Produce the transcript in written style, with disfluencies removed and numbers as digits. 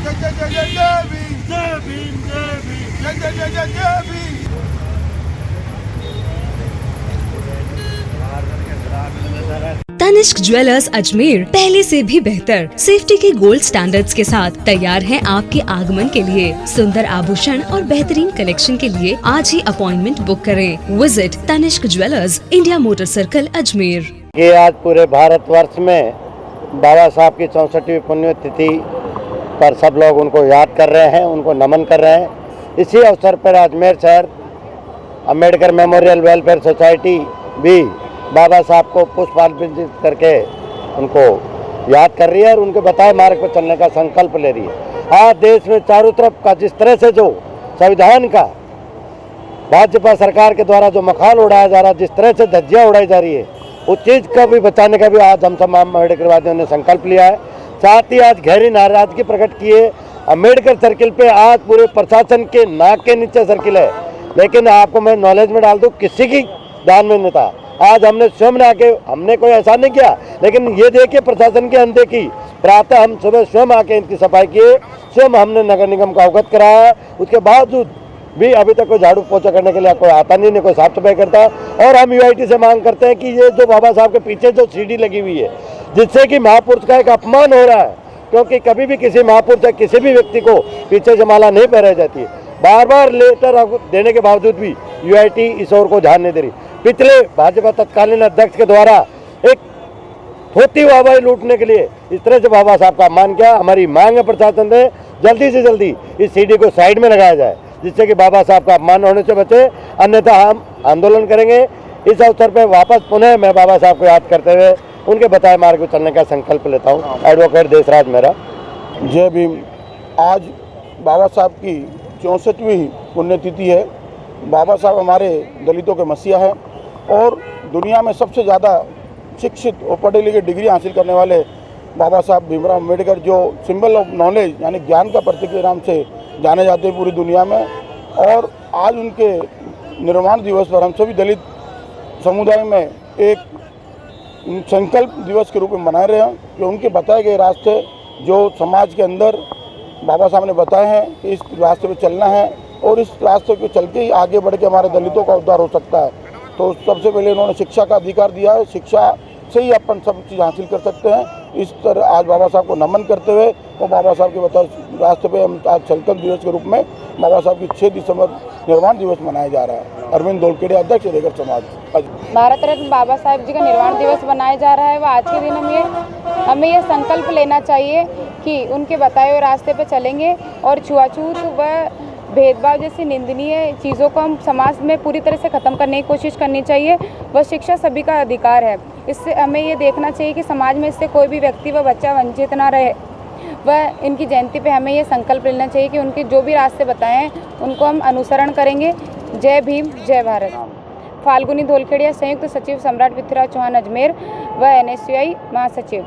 जय जय जय जय जय भीम, जय भीम, जय भीम, जय जय जय जय जय भीम। तनिष्क ज्वेलर्स अजमेर पहले से भी बेहतर सेफ्टी के गोल्ड स्टैंडर्ड्स के साथ तैयार हैं आपके आगमन के लिए। सुंदर आभूषण और बेहतरीन कलेक्शन के लिए आज ही अपॉइंटमेंट बुक करें। Visit Tanishq jewellers, India motor circle, Ajmer. ये आज पूरे भारतवर्ष में बाबा साहब की 64वीं पुण्यतिथि पर सब लोग उनको याद कर रहे हैं, उनको नमन कर रहे हैं। इसी अवसर पर अजमेर शहर अम्बेडकर मेमोरियल वेलफेयर सोसाइटी भी बाबा साहब को पुष्पांजलि करके उनको याद कर रही है और उनके बताए मार्ग पर चलने का संकल्प ले रही है। आज देश में चारों तरफ का जिस तरह से जो संविधान का भाजपा सरकार के द्वारा जो मखाल उड़ाया जा रहा है, जिस तरह से धज्जियाँ उड़ाई जा रही है, उस चीज़ का भी बचाने का भी आज हम सब अम्बेडकरवादियों ने संकल्प लिया है। साथ ही आज गहरी नाराजगी प्रकट की है। अम्बेडकर सर्किल पे आज पूरे प्रशासन के नाक के नीचे सर्किल है, लेकिन आपको मैं नॉलेज में डाल दूँ, किसी की ध्यान में नहीं था। आज हमने स्वयं ने आके, हमने कोई ऐसा नहीं किया, लेकिन ये देखिए प्रशासन की अनदेखी। प्रातः हम सुबह स्वयं आके इनकी सफाई किए, स्वयं हमने नगर निगम का अवगत कराया। उसके बावजूद भी अभी तक कोई झाड़ू पोछा करने के लिए कोई आता नहीं, कोई साफ सफाई करता। और हम यूआईटी से मांग करते हैं कि ये जो बाबा साहब के पीछे जो सीढ़ी लगी हुई है, जिससे कि महापुरुष का एक अपमान हो रहा है, क्योंकि कभी भी किसी महापुरुष या किसी भी व्यक्ति को पीछे से माला नहीं पहनाई जाती है। बार बार लेटर देने के बावजूद भी यूआईटी इस ओर को ध्यान नहीं दे रही। पिछले भाजपा तत्कालीन अध्यक्ष के द्वारा एक धोती वाहवाही लूटने के लिए इस तरह से बाबा साहब का अपमान किया। हमारी मांग है प्रशासन से जल्दी से जल्दी इस सीढ़ी को साइड में लगाया जाए, जिससे कि बाबा साहब का अपमान होने से बचे, अन्यथा हम आंदोलन करेंगे। इस अवसर पर वापस पुनः मैं बाबा साहब को याद करते हुए उनके बताए मार्ग पर चलने का संकल्प लेता हूँ। एडवोकेट देशराज मेहरा। जय भीम। आज बाबा साहब की 64वीं पुण्यतिथि है। बाबा साहब हमारे दलितों के मसीहा हैं और दुनिया में सबसे ज़्यादा शिक्षित और पढ़े लिखे डिग्री हासिल करने वाले बाबा साहब भीमराव अम्बेडकर, जो सिंबल ऑफ नॉलेज यानी ज्ञान का प्रतीक के नाम से जाने जाते हैं पूरी दुनिया में। और आज उनके निर्वाण दिवस पर हम सभी दलित समुदाय में एक संकल्प दिवस के रूप में मना रहे हैं कि उनके बताए गए रास्ते जो समाज के अंदर बाबा साहब ने बताए हैं कि इस रास्ते पे चलना है और इस रास्ते पे चल के ही आगे बढ़ के हमारे दलितों का उद्धार हो सकता है। तो सबसे पहले उन्होंने शिक्षा का अधिकार दिया है, शिक्षा से ही अपन सब चीज़ हासिल कर सकते हैं। इस तरह आज बाबा साहब को नमन करते हुए और बाबा साहब के बताए रास्ते पे हम आज संकल्प दिवस के रूप में बाबा साहब की 6 दिसंबर निर्वाण दिवस मनाया जा रहा है। अरविंद धोलखेड़े, अध्यक्ष रेगर समाज। भारत रत्न बाबा साहब जी का निर्वाण दिवस मनाया जा रहा है। वह आज के दिन हमें यह संकल्प लेना चाहिए कि उनके बताए हुए रास्ते पर चलेंगे और छुआछूत व भेदभाव जैसी निंदनीय चीज़ों को हम समाज में पूरी तरह से ख़त्म करने की कोशिश करनी चाहिए। वह शिक्षा सभी का अधिकार है। इससे हमें ये देखना चाहिए कि समाज में इससे कोई भी व्यक्ति व बच्चा वंचित ना रहे। वह इनकी जयंती पे हमें ये संकल्प लेना चाहिए कि उनके जो भी रास्ते बताए हैं उनको हम अनुसरण करेंगे। जय भीम, जय भारत। फाल्गुनी धोलखेड़िया, संयुक्त सचिव सम्राट पृथ्वीराज चौहान, अजमेर व NSUI महासचिव।